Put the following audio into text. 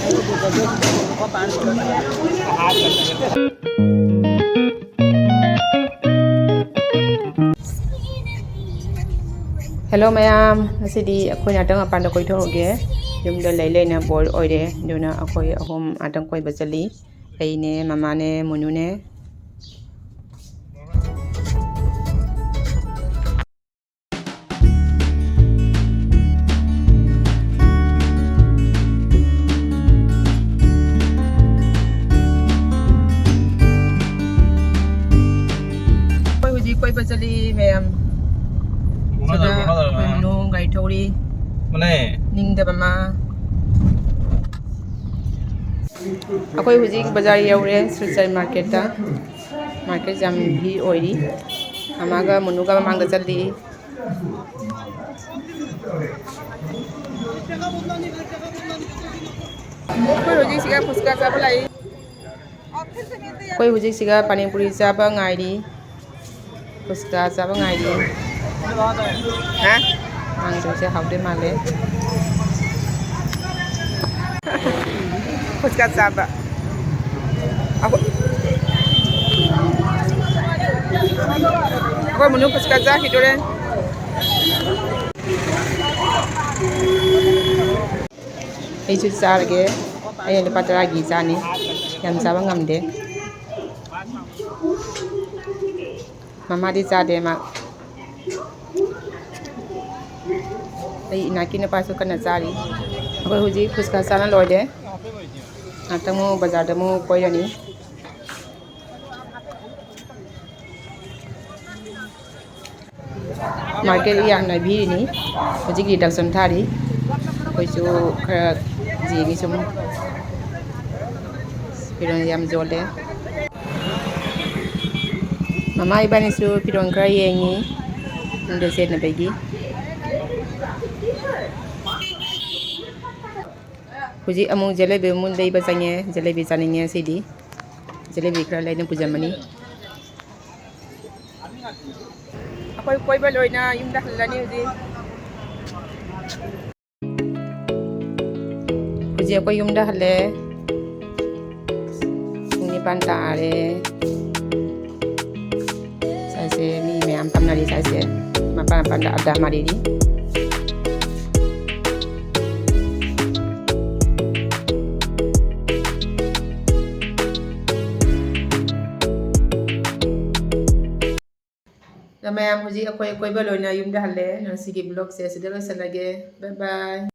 Hello mayam asidi akhoi atang apanda koi thoroge yumda leilena bor oire duna akhoi ahom atang koi bachali aine mama ne munu ne koi huji koi bachali mayam sada koi munu gai thori mane ning da bama akhoi huji bazar yaure sulsar market ta market jam bhi oiri amaga munu ga mangda chali koi huji siga fuska chaba lai koi huji siga pani puri chaba ngairi fuska chaba ngairi ha ang dose haude male fuska chaba ako munu fuska cha hidore ai chu charage ai le patara gi chani yam chaba ngamde mama di cha de ma ai inaki na pasu kana chari ako huji fuska chana loide atamu bazar damu koirani market yang na bhi ni huji gi daksam thari koi chu khara ji gi sum piron yam jole mama ibani su piron khara yengi nde set na begi huji amung jalebi mun dei basanye jalebi chaninge sidi jalebi khara laina pujamani akoi koi ba loina yumda halani huji akoi yumda hale ni panta are saise mi me am pamnari saise mapa panda ada mariri Mayam huji akoi koi ba loina yumda hale nang sigi blog se sidalo salage bye bye